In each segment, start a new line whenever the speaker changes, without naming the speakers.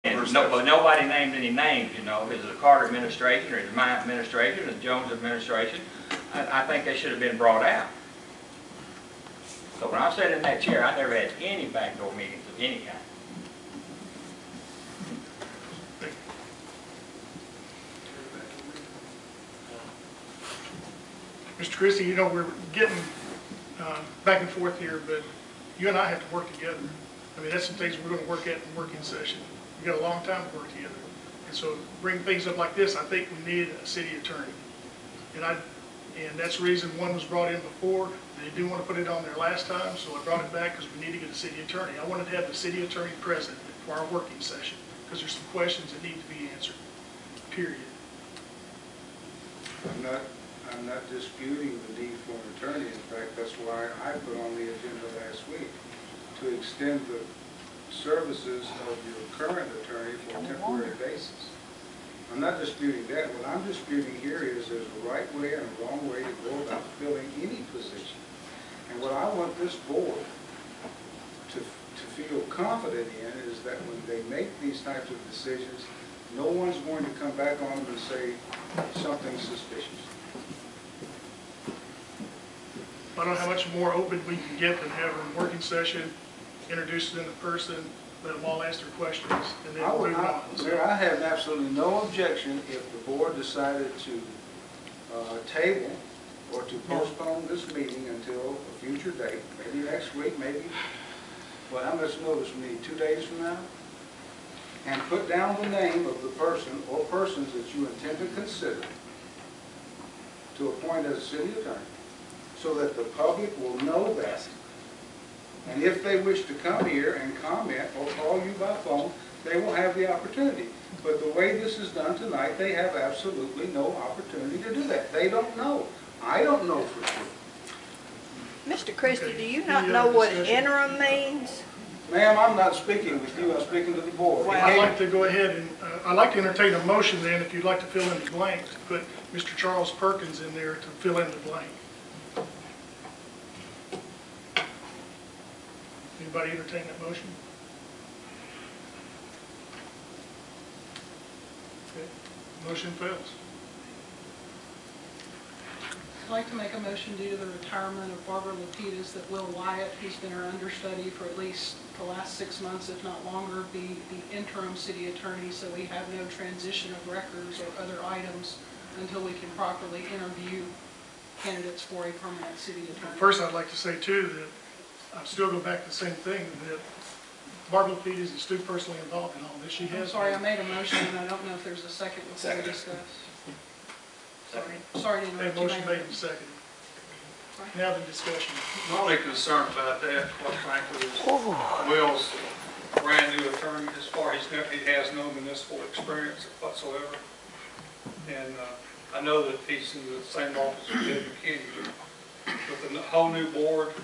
And but nobody named any names, you know. Is it the Carter administration, or is it my administration, or the Jones administration? I think they should have been brought out. So when I sat in that chair, I never had any backdoor meetings of any kind.
Mr. Christie, you know, we're getting back and forth here, but you and I have to work together. I mean, that's some things we're going to work at in working session. We've got a long time to work together. And so bring things up like this, I think we need a city attorney. And that's the reason one was brought in before. They didn't want to put it on there last time, so I brought it back because we need to get a city attorney. I wanted to have the city attorney present for our working session because there's some questions that need to be answered, period.
I'm not disputing the need for an attorney. In fact, that's why I put on the agenda last week to extend the services of your current attorney for a temporary basis. I'm not disputing that. What I'm disputing here is there's a right way and a wrong way to go about filling any position. And what I want this board to feel confident in is that when they make these types of decisions, no one's going to come back on them and say something's suspicious.
I don't know how much more open we can get than have a working session, introduce them in person, let them all ask their questions, and then move on.
I have absolutely no objection if the board decided to table or to postpone this meeting until a future date, maybe next week, maybe, well, how much notice we need, 2 days from now? And put down the name of the person or persons that you intend to consider to appoint as a city attorney, so that the public will know that. And if they wish to come here and comment or call you by phone, they will have the opportunity. But the way this is done tonight, they have absolutely no opportunity to do that. They don't know. I don't know for sure.
Mr. Christie, do you not know what interim means?
Ma'am, I'm not speaking with you. I'm speaking to the board.
Well, I'd like to go ahead and, I'd like to entertain a motion then, if you'd like to fill in the blank, to put Mr. Charles Perkins in there to fill in the blank. Anybody entertain that motion? Okay. Motion fails.
I'd like to make a motion due to the retirement of Barbara Lapidus that Will Wyatt, who's been our understudy for at least the last 6 months, if not longer, be the interim city attorney, so we have no transition of records or other items until we can properly interview candidates for a permanent city attorney.
First, I'd like to say too that I still go back to the same thing, that Barbara Lapidus is still personally involved in all this. She has.
I'm sorry, I made a motion and I don't know if there's a second before we discuss. Sorry to interrupt you.
Motion made and seconded. Now the discussion.
My only concern about that, quite frankly, is Will's a brand new attorney as far as he has no municipal experience whatsoever. And I know that he's in the same office with Ed McKinney. With the whole new board,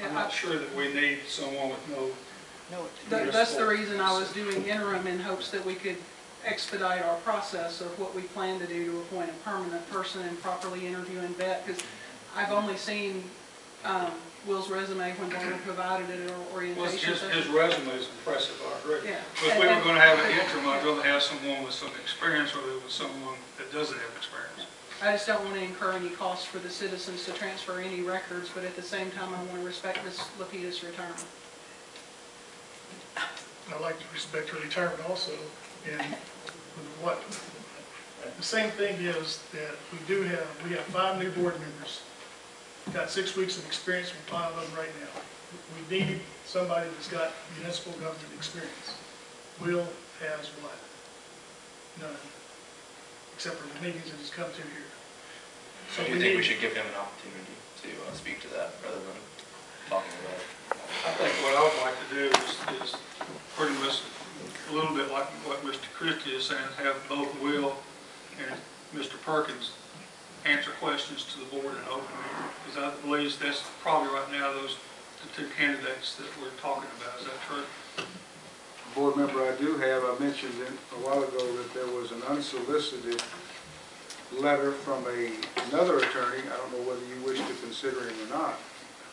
I'm not sure that we need someone with no.
That's the reason I was doing interim, in hopes that we could expedite our process of what we plan to do to appoint a permanent person and properly interview and vet, because I've only seen Will's resume when Barbara provided it, or orientation.
Well, his resume is impressive, I agree.
Yeah.
But if we were going to have an interim, I'd rather have someone with some experience rather than someone that doesn't have experience.
I just don't want to incur any costs for the citizens to transfer any records, but at the same time, I want to respect Ms. Lapidus' retirement.
I'd like to respect her retirement also. And what the same thing is that we have 5 new board members. We've got 6 weeks of experience with 5 of them right now. We need somebody that's got municipal government experience. Will has what? None. Except for the meetings that he's come to here. So
do you think we should give him an opportunity to speak to that rather than talking about it?
I think what I would like to do is pretty much a little bit like what Mr. Christie is saying, have both Will and Mr. Perkins answer questions to the board in open meeting. Because I believe that's probably right now the 2 candidates that we're talking about. Is that true?
Board member, I mentioned a while ago that there was an unsolicited letter from another attorney. I don't know whether you wish to consider him or not,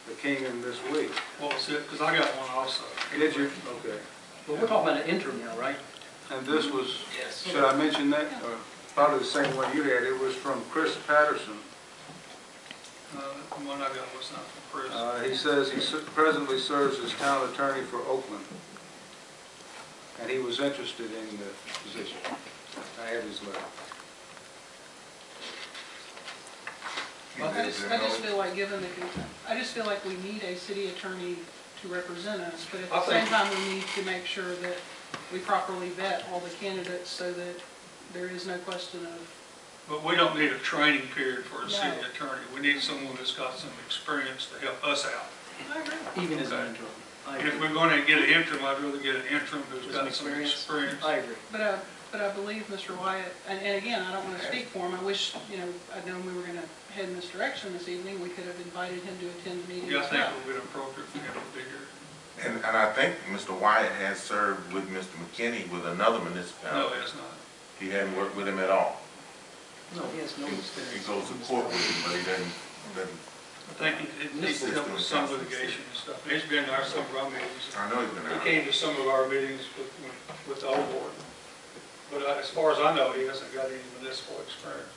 that came in this week.
What was it? Because I got one also.
Did you? Okay.
But we're talking about an interim now, right?
And this was, should I mention that? Or probably the same one you had. It was from Chris Patterson.
The one I got was not from Chris.
He says he presently serves as town attorney for Oakland. And he was interested in the position. I have his letter.
I just feel like given the, I just feel like we need a city attorney to represent us, but at the same time, we need to make sure that we properly vet all the candidates so that there is no question of.
But we don't need a training period for a city
No.
attorney. We need someone that's got some experience to help us out.
I agree.
Even as an interim. I
If
agree.
we're going to get an interim, I'd rather get an interim who's got some experience.
I agree.
But I believe Mr. Wyatt, and again, I don't want to speak for him, I wish, you know, I'd known we were going to head in this direction this evening, we could have invited him to attend the meeting
Yeah, I
as
think
well.
it would be appropriate for him to be here.
And I think Mr. Wyatt has served with Mr. McKinney with another
No,
municipality.
it's not.
He hadn't worked with him at all.
No, he has no
He
experience.
goes to court with him, but he doesn't.
I think it needs to help with some litigation and stuff. He's been to some of our meetings.
I know he's been
He
out.
came to some of our meetings with the old board. But as far as I know, he hasn't got any municipal experience.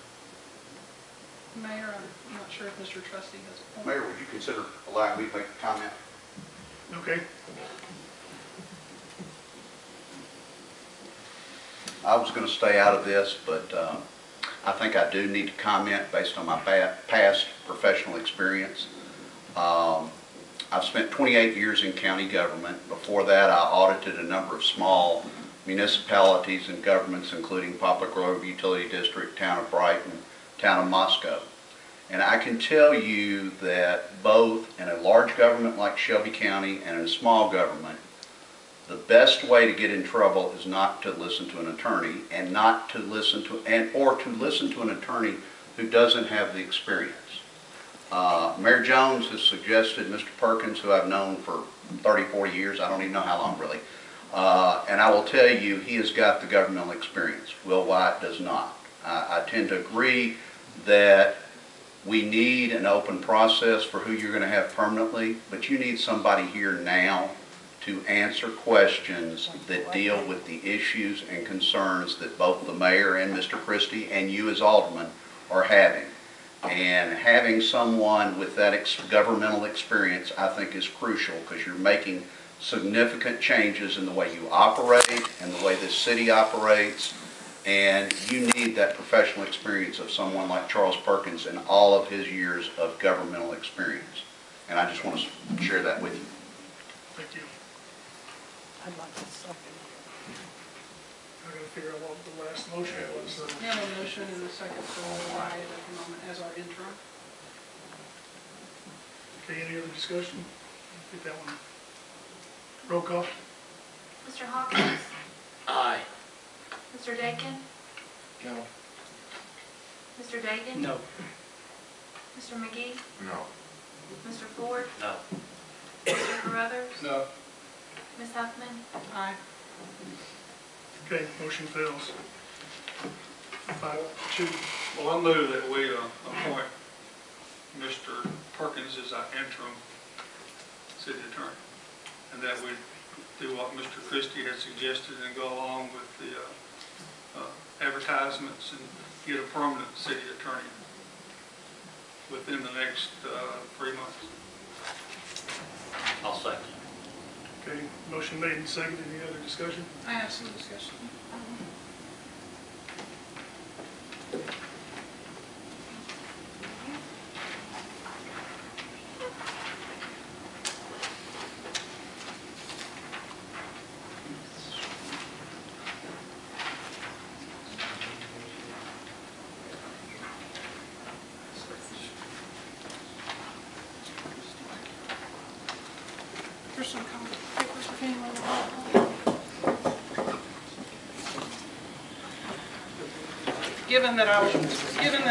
Mayor, I'm not sure if Mr. Trustee has a point.
Mayor, would you consider allowing me to make a comment?
Okay,
I was going to stay out of this, but I think I do need to comment based on my past professional experience. I've spent 28 years in county government. Before that, I audited a number of small municipalities and governments, including Poplar Grove Utility District, Town of Brighton, Town of Moscow. And I can tell you that both in a large government like Shelby County and in a small government, the best way to get in trouble is not to listen to an attorney and not to listen to, or to listen to an attorney who doesn't have the experience. Mayor Jones has suggested Mr. Perkins, who I've known for 30, 40 years, I don't even know how long really, and I will tell you he has got the governmental experience. Will Wyatt does not. I tend to agree that we need an open process for who you're going to have permanently, but you need somebody here now to answer questions that deal with the issues and concerns that both the mayor and Mr. Christie and you as alderman are having. And having someone with that governmental experience, I think, is crucial because you're making significant changes in the way you operate and the way this city operates. And you need that professional experience of someone like Charles Perkins and all of his years of governmental experience. And I just want to share that with you.
thank you.
I'd like to second.
I gotta figure out what the last motion was.
We have a motion and a second for Will Wyatt at the moment as our interim.
Okay, any other discussion? Get that one. Roll call.
Mr. Hawkins?
Aye.
Mr. Dakin?
No.
Mr. Dagan?
No.
Mr. McGee?
No.
Mr. Ford?
No.
Mr. Carruthers?
No.
Ms. Huffman?
Aye.
Okay, motion fails. 5-2.
Well, I move that we appoint Mr. Perkins as our interim city attorney, and that we do what Mr. Christie had suggested and go along with the advertisements and get a permanent city attorney within the next 3 months.
I'll second.
Okay, motion made and seconded. Any other discussion?
I have some discussion. There's some papers if anyone would like. Given that I, given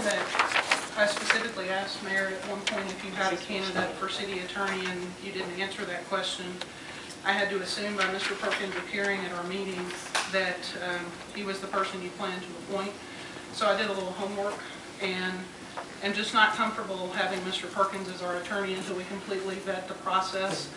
that I specifically asked Mayor at one point if you had a candidate for city attorney and you didn't answer that question, I had to assume by Mr. Perkins appearing at our meeting that he was the person you planned to appoint. So I did a little homework and am just not comfortable having Mr. Perkins as our attorney until we completely vet the process.